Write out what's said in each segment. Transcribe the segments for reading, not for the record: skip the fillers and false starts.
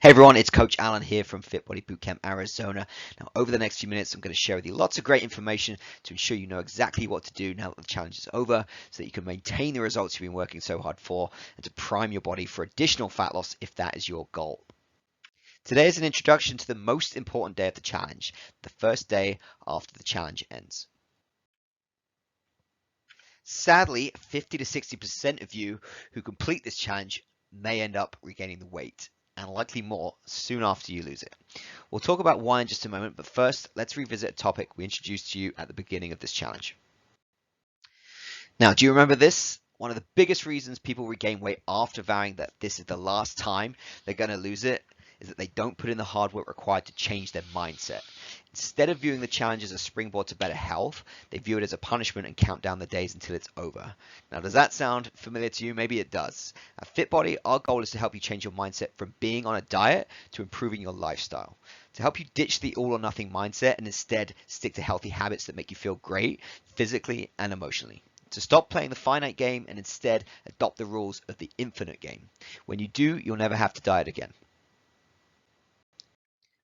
Hey everyone, it's Coach Alan here from Fit Body Bootcamp Arizona. Now, over the next few minutes, I'm going to share with you lots of great information to ensure you know exactly what to do now that the challenge is over so that you can maintain the results you've been working so hard for and to prime your body for additional fat loss if that is your goal. Today is an introduction to the most important day of the challenge, the first day after the challenge ends. Sadly, 50 to 60% of you who complete this challenge may end up regaining the weight, and likely more soon after you lose it. We'll talk about why in just a moment, but first, let's revisit a topic we introduced to you at the beginning of this challenge. Now, do you remember this? One of the biggest reasons people regain weight after vowing that this is the last time they're going to lose it is that they don't put in the hard work required to change their mindset. Instead of viewing the challenge as a springboard to better health, they view it as a punishment and count down the days until it's over. Now, does that sound familiar to you? Maybe it does. At FitBody, our goal is to help you change your mindset from being on a diet to improving your lifestyle. To help you ditch the all or nothing mindset and instead stick to healthy habits that make you feel great physically and emotionally. To stop playing the finite game and instead adopt the rules of the infinite game. When you do, you'll never have to diet again.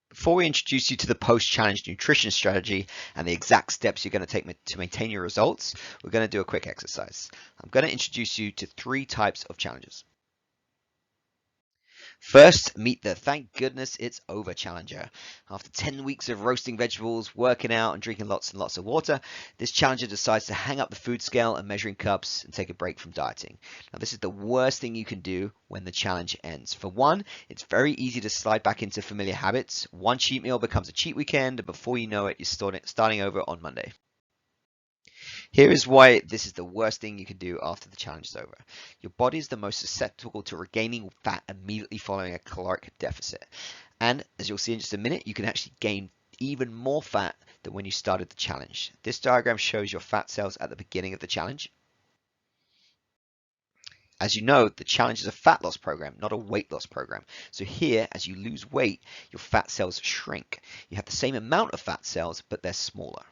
Before we introduce you to the post-challenge nutrition strategy and the exact steps you're going to take to maintain your results, we're going to do a quick exercise. I'm going to introduce you to 3 types of challenges. First, meet the thank goodness it's over challenger. After 10 weeks of roasting vegetables, working out, and drinking lots and lots of water, this challenger decides to hang up the food scale and measuring cups and take a break from dieting. Now, this is the worst thing you can do when the challenge ends. For one, it's very easy to slide back into familiar habits. One cheat meal becomes a cheat weekend, and before you know it, you're starting over on Monday. Here is why this is the worst thing you can do after the challenge is over. Your body is the most susceptible to regaining fat immediately following a caloric deficit. And as you'll see in just a minute, you can actually gain even more fat than when you started the challenge. This diagram shows your fat cells at the beginning of the challenge. As you know, the challenge is a fat loss program, not a weight loss program. So here, as you lose weight, your fat cells shrink. You have the same amount of fat cells, but they're smaller.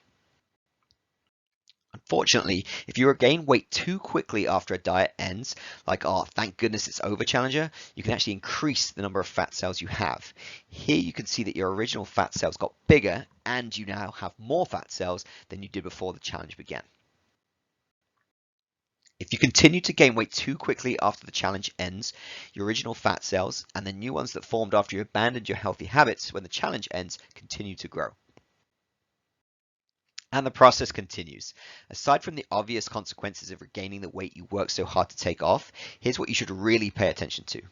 Unfortunately, if you regain weight too quickly after a diet ends, like our thank goodness it's over challenger, you can actually increase the number of fat cells you have. Here you can see that your original fat cells got bigger and you now have more fat cells than you did before the challenge began. If you continue to gain weight too quickly after the challenge ends, your original fat cells and the new ones that formed after you abandoned your healthy habits when the challenge ends continue to grow. And the process continues. Aside from the obvious consequences of regaining the weight you worked so hard to take off, here's what you should really pay attention to.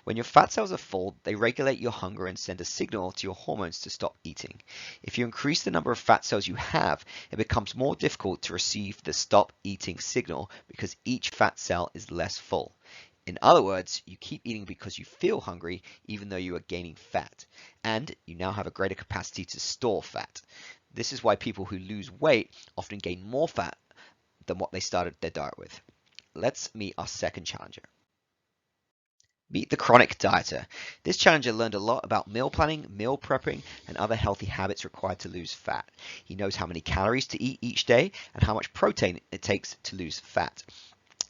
When your fat cells are full, they regulate your hunger and send a signal to your hormones to stop eating. If you increase the number of fat cells you have, it becomes more difficult to receive the stop eating signal because each fat cell is less full. In other words, you keep eating because you feel hungry even though you are gaining fat, and you now have a greater capacity to store fat. This is why people who lose weight often gain more fat than what they started their diet with. Let's meet our second challenger. Meet the chronic dieter. This challenger learned a lot about meal planning, meal prepping, and other healthy habits required to lose fat. He knows how many calories to eat each day and how much protein it takes to lose fat.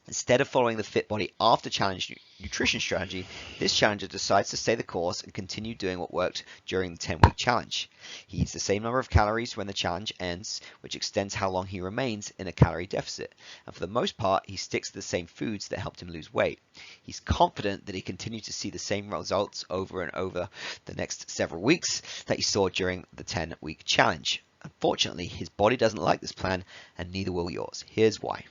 Instead of following the fit body after challenge nutrition strategy, this challenger decides to stay the course and continue doing what worked during the 10-week challenge. He eats the same number of calories when the challenge ends, which extends how long he remains in a calorie deficit. And for the most part, he sticks to the same foods that helped him lose weight. He's confident that he continues to see the same results over and over the next several weeks that he saw during the 10-week challenge. Unfortunately, his body doesn't like this plan, and neither will yours. Here's why.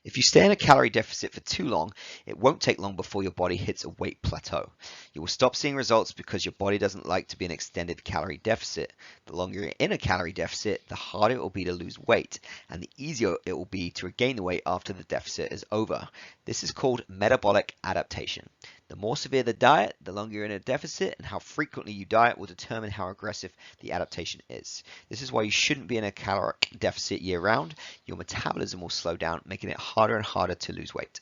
If you stay in a calorie deficit for too long, it won't take long before your body hits a weight plateau. You will stop seeing results because your body doesn't like to be in an extended calorie deficit. The longer you're in a calorie deficit, the harder it will be to lose weight, and the easier it will be to regain the weight after the deficit is over. This is called metabolic adaptation. The more severe the diet, the longer you're in a deficit, and how frequently you diet will determine how aggressive the adaptation is. This is why you shouldn't be in a caloric deficit year round. Your metabolism will slow down, making it harder and harder to lose weight.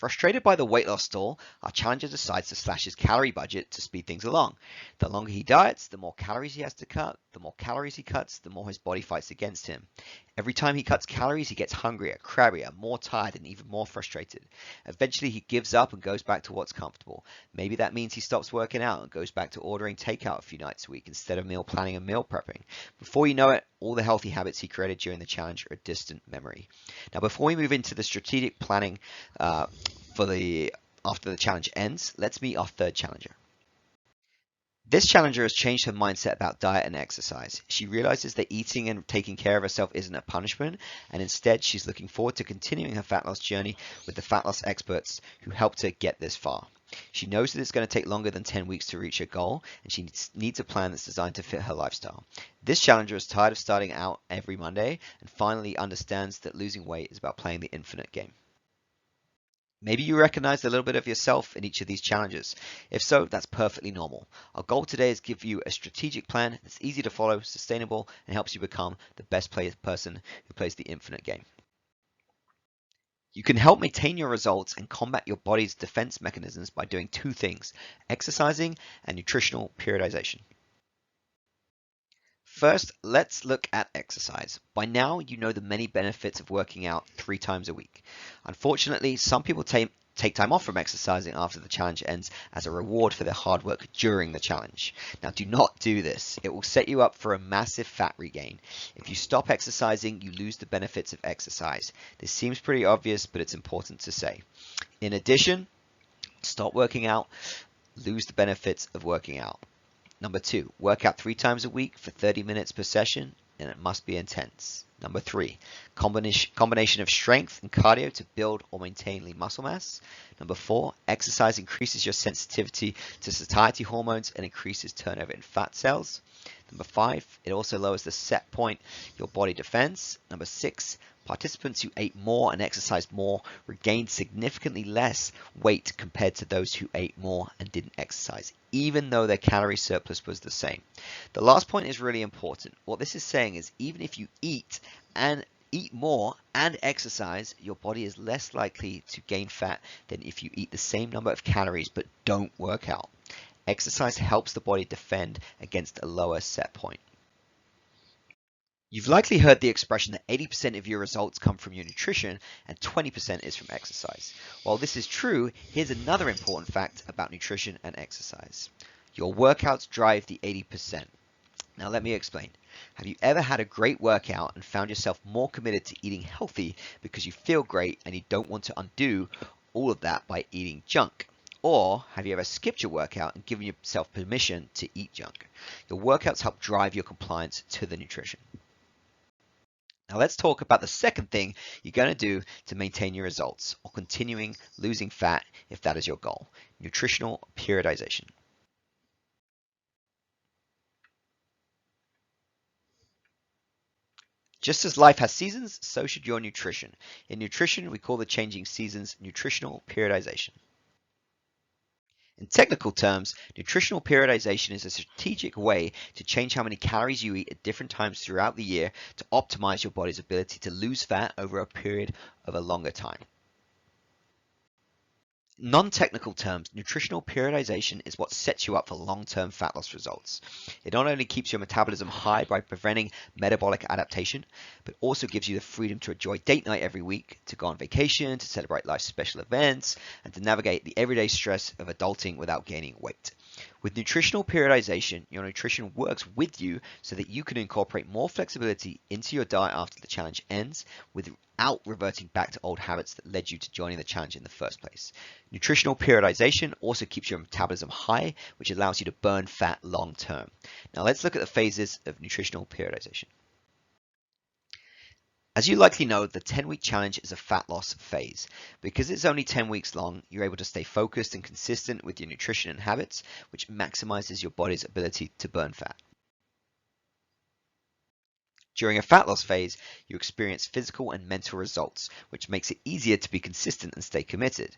Frustrated by the weight loss stall, our challenger decides to slash his calorie budget to speed things along. The longer he diets, the more calories he has to cut. The more calories he cuts, the more his body fights against him. Every time he cuts calories, he gets hungrier, crabbier, more tired, and even more frustrated. Eventually, he gives up and goes back to what's comfortable. Maybe that means he stops working out and goes back to ordering takeout a few nights a week instead of meal planning and meal prepping. Before you know it, all the healthy habits he created during the challenge are a distant memory. Now, before we move into the strategic planning after the challenge ends, let's meet our third challenger. This challenger has changed her mindset about diet and exercise. She realizes that eating and taking care of herself isn't a punishment, and instead she's looking forward to continuing her fat loss journey with the fat loss experts who helped her get this far. She knows that it's going to take longer than 10 weeks to reach her goal, and she needs a plan that's designed to fit her lifestyle. This challenger is tired of starting out every Monday and finally understands that losing weight is about playing the infinite game. Maybe you recognize a little bit of yourself in each of these challenges. If so, that's perfectly normal. Our goal today is to give you a strategic plan that's easy to follow, sustainable, and helps you become the best person who plays the infinite game. You can help maintain your results and combat your body's defense mechanisms by doing two things: exercising and nutritional periodization. First, let's look at exercise. By now, you know the many benefits of working out 3 times a week. Unfortunately, some people take time off from exercising after the challenge ends as a reward for their hard work during the challenge. Now, do not do this. It will set you up for a massive fat regain. If you stop exercising, you lose the benefits of exercise. This seems pretty obvious, but it's important to say. In addition, stop working out, lose the benefits of working out. Number 2, work out 3 times a week for 30 minutes per session, and it must be intense. Number 3, combination of strength and cardio to build or maintain lean muscle mass. Number 4, exercise increases your sensitivity to satiety hormones and increases turnover in fat cells. Number 5, it also lowers the set point your body defends. Number 6, participants who ate more and exercised more regained significantly less weight compared to those who ate more and didn't exercise, even though their calorie surplus was the same. The last point is really important. What this is saying is even if you eat more and exercise, your body is less likely to gain fat than if you eat the same number of calories but don't work out. Exercise helps the body defend against a lower set point. You've likely heard the expression that 80% of your results come from your nutrition and 20% is from exercise. While this is true, here's another important fact about nutrition and exercise. Your workouts drive the 80%. Now let me explain. Have you ever had a great workout and found yourself more committed to eating healthy because you feel great and you don't want to undo all of that by eating junk? Or have you ever skipped your workout and given yourself permission to eat junk? Your workouts help drive your compliance to the nutrition. Now let's talk about the second thing you're going to do to maintain your results or continuing losing fat if that is your goal: nutritional periodization. Just as life has seasons, so should your nutrition. In nutrition, we call the changing seasons nutritional periodization. In technical terms, nutritional periodization is a strategic way to change how many calories you eat at different times throughout the year to optimize your body's ability to lose fat over a period of a longer time. Non-technical terms, nutritional periodization is what sets you up for long-term fat loss results. It not only keeps your metabolism high by preventing metabolic adaptation, but also gives you the freedom to enjoy date night every week, to go on vacation, to celebrate life's special events, and to navigate the everyday stress of adulting without gaining weight. With nutritional periodization, your nutrition works with you so that you can incorporate more flexibility into your diet after the challenge ends without reverting back to old habits that led you to joining the challenge in the first place. Nutritional periodization also keeps your metabolism high, which allows you to burn fat long term. Now let's look at the phases of nutritional periodization. As you likely know, the 10-week challenge is a fat loss phase. Because it's only 10 weeks long, you're able to stay focused and consistent with your nutrition and habits, which maximizes your body's ability to burn fat. During a fat loss phase, you experience physical and mental results, which makes it easier to be consistent and stay committed.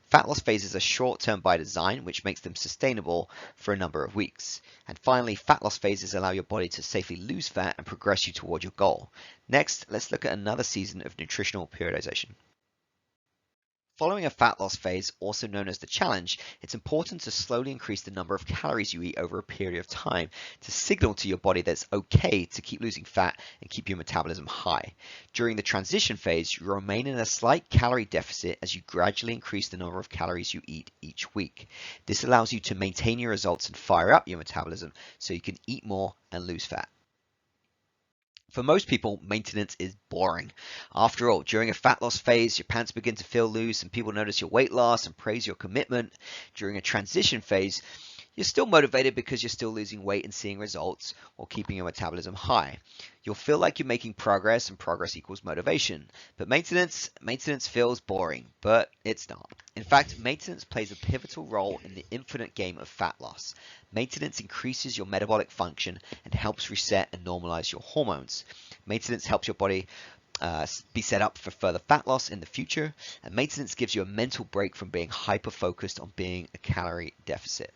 Fat loss phases are short-term by design, which makes them sustainable for a number of weeks. And finally, fat loss phases allow your body to safely lose fat and progress you toward your goal. Next, let's look at another season of nutritional periodization. Following a fat loss phase, also known as the challenge, it's important to slowly increase the number of calories you eat over a period of time to signal to your body that it's okay to keep losing fat and keep your metabolism high. During the transition phase, you remain in a slight calorie deficit as you gradually increase the number of calories you eat each week. This allows you to maintain your results and fire up your metabolism so you can eat more and lose fat. For most people, maintenance is boring. After all, during a fat loss phase, your pants begin to feel loose and people notice your weight loss and praise your commitment. During a transition phase, you're still motivated because you're still losing weight and seeing results while keeping your metabolism high. You'll feel like you're making progress and progress equals motivation. But maintenance feels boring, but it's not. In fact, maintenance plays a pivotal role in the infinite game of fat loss. Maintenance increases your metabolic function and helps reset and normalize your hormones. Maintenance helps your body be set up for further fat loss in the future, and maintenance gives you a mental break from being hyper focused on being a calorie deficit.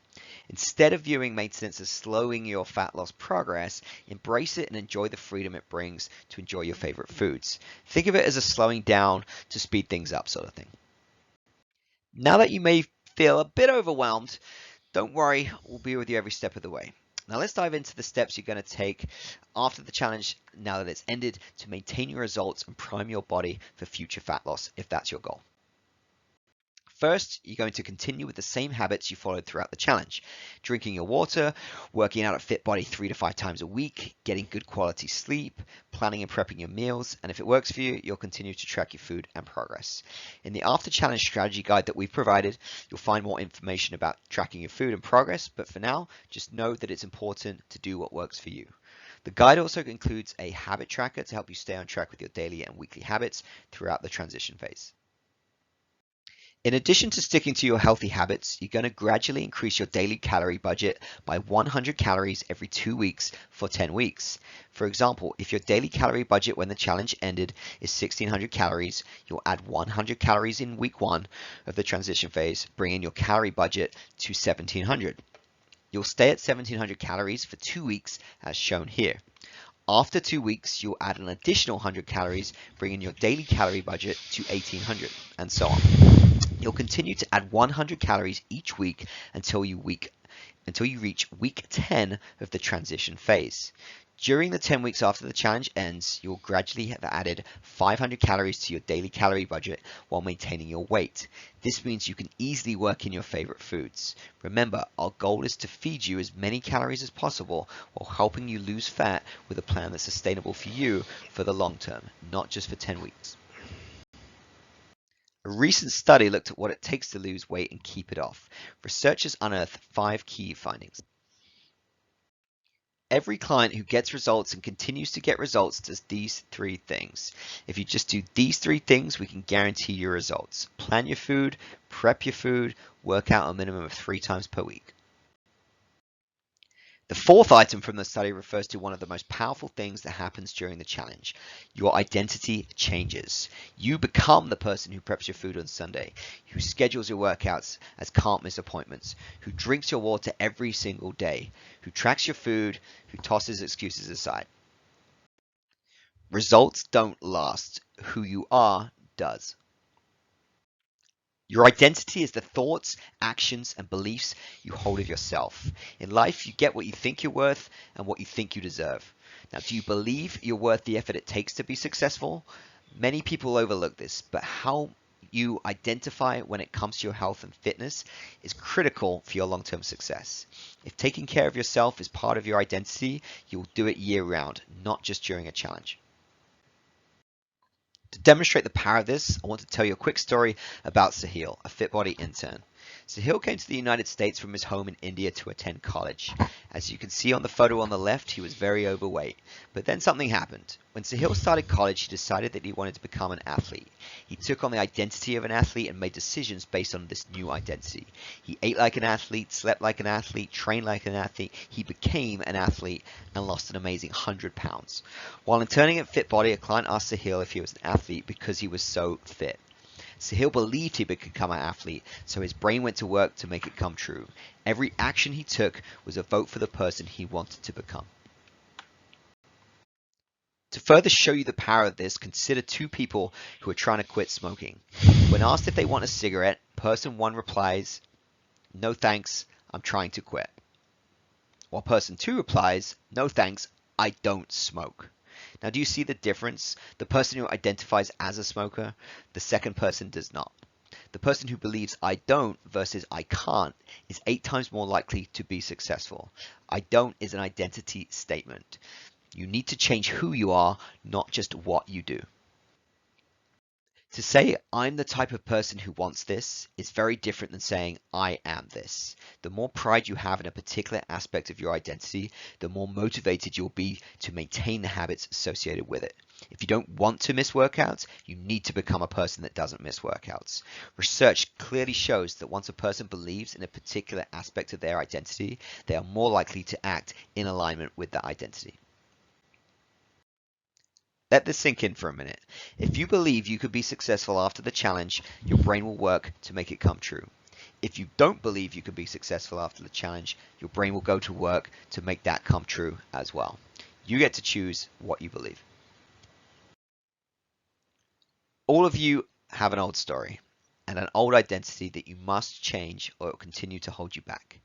Instead of viewing maintenance as slowing your fat loss progress, embrace it and enjoy the freedom it brings to enjoy your favorite foods. Think of it as a slowing down to speed things up sort of thing. Now that you may feel a bit overwhelmed, don't worry, we'll be with you every step of the way. Now let's dive into the steps you're going to take after the challenge, now that it's ended, to maintain your results and prime your body for future fat loss if that's your goal. First, you're going to continue with the same habits you followed throughout the challenge. Drinking your water, working out at Fit Body 3 to 5 times a week, getting good quality sleep, planning and prepping your meals, and if it works for you, you'll continue to track your food and progress. In the after challenge strategy guide that we've provided, you'll find more information about tracking your food and progress, but for now, just know that it's important to do what works for you. The guide also includes a habit tracker to help you stay on track with your daily and weekly habits throughout the transition phase. In addition to sticking to your healthy habits, you're going to gradually increase your daily calorie budget by 100 calories every 2 weeks for 10 weeks. For example, if your daily calorie budget when the challenge ended is 1600 calories, you'll add 100 calories in week 1 of the transition phase, bringing your calorie budget to 1700. You'll stay at 1700 calories for 2 weeks as shown here. After 2 weeks, you'll add an additional 100 calories, bringing your daily calorie budget to 1800, and so on. You'll continue to add 100 calories each week until you reach week 10 of the transition phase. During the 10 weeks after the challenge ends, you'll gradually have added 500 calories to your daily calorie budget while maintaining your weight. This means you can easily work in your favorite foods. Remember, our goal is to feed you as many calories as possible while helping you lose fat with a plan that's sustainable for you for the long term, not just for 10 weeks. A recent study looked at what it takes to lose weight and keep it off. Researchers unearthed 5 key findings. Every client who gets results and continues to get results does these 3 things. If you just do these 3 things, we can guarantee your results. Plan your food, prep your food, work out a minimum of 3 times per week. The 4th item from the study refers to one of the most powerful things that happens during the challenge. Your identity changes. You become the person who preps your food on Sunday, who schedules your workouts as can't miss appointments, who drinks your water every single day, who tracks your food, who tosses excuses aside. Results don't last. Who you are does. Your identity is the thoughts, actions, and beliefs you hold of yourself. In life, you get what you think you're worth and what you think you deserve. Now, do you believe you're worth the effort it takes to be successful? Many people overlook this, but how you identify when it comes to your health and fitness is critical for your long-term success. If taking care of yourself is part of your identity, you'll do it year-round, not just during a challenge. To demonstrate the power of this, I want to tell you a quick story about Sahil, a Fit Body intern. Sahil came to the United States from his home in India to attend college. As you can see on the photo on the left, he was very overweight. But then something happened. When Sahil started college, he decided that he wanted to become an athlete. He took on the identity of an athlete and made decisions based on this new identity. He ate like an athlete, slept like an athlete, trained like an athlete. He became an athlete and lost an amazing 100 pounds. While interning at Fit Body, a client asked Sahil if he was an athlete because he was so fit. Sahil believed he would become an athlete, so his brain went to work to make it come true. Every action he took was a vote for the person he wanted to become. To further show you the power of this, consider two people who are trying to quit smoking. When asked if they want a cigarette, person one replies, "No thanks, I'm trying to quit." While person two replies, "No thanks, I don't smoke." Now, do you see the difference? The person who identifies as a smoker, the second person does not. The person who believes "I don't" versus "I can't" is 8 times more likely to be successful. "I don't" is an identity statement. You need to change who you are, not just what you do. To say "I'm the type of person who wants this" is very different than saying "I am this." The more pride you have in a particular aspect of your identity, the more motivated you'll be to maintain the habits associated with it. If you don't want to miss workouts, you need to become a person that doesn't miss workouts. Research clearly shows that once a person believes in a particular aspect of their identity, they are more likely to act in alignment with that identity. Let this sink in for a minute. If you believe you could be successful after the challenge, your brain will work to make it come true. If you don't believe you can be successful after the challenge, your brain will go to work to make that come true as well. You get to choose what you believe. All of you have an old story and an old identity that you must change or it will continue to hold you back.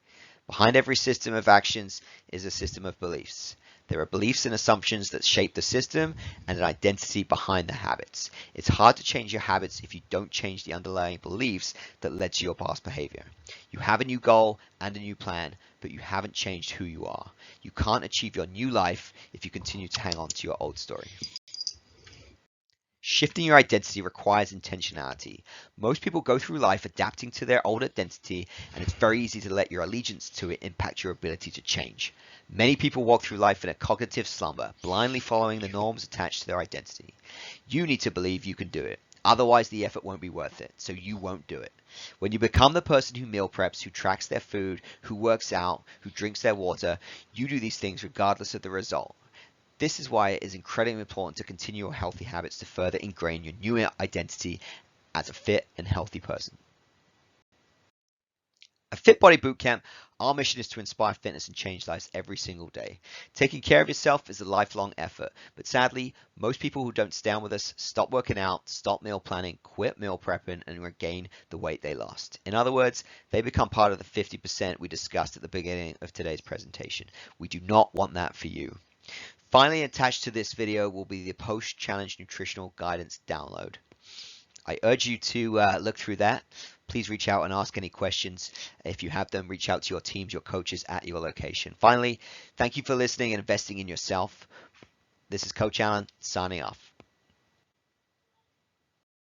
Behind every system of actions is a system of beliefs. There are beliefs and assumptions that shape the system and an identity behind the habits. It's hard to change your habits if you don't change the underlying beliefs that led to your past behavior. You have a new goal and a new plan, but you haven't changed who you are. You can't achieve your new life if you continue to hang on to your old story. Shifting your identity requires intentionality. Most people go through life adapting to their old identity, and it's very easy to let your allegiance to it impact your ability to change. Many people walk through life in a cognitive slumber, blindly following the norms attached to their identity. You need to believe you can do it. Otherwise, the effort won't be worth it, so you won't do it. When you become the person who meal preps, who tracks their food, who works out, who drinks their water, you do these things regardless of the result. This is why it is incredibly important to continue your healthy habits to further ingrain your new identity as a fit and healthy person. At Fit Body Bootcamp, our mission is to inspire fitness and change lives every single day. Taking care of yourself is a lifelong effort, but sadly, most people who don't stay on with us stop working out, stop meal planning, quit meal prepping, and regain the weight they lost. In other words, they become part of the 50% we discussed at the beginning of today's presentation. We do not want that for you. Finally, attached to this video will be the post-challenge nutritional guidance download. I urge you to look through that. Please reach out and ask any questions. If you have them, reach out to your teams, your coaches at your location. Finally, thank you for listening and investing in yourself. This is Coach Alan signing off.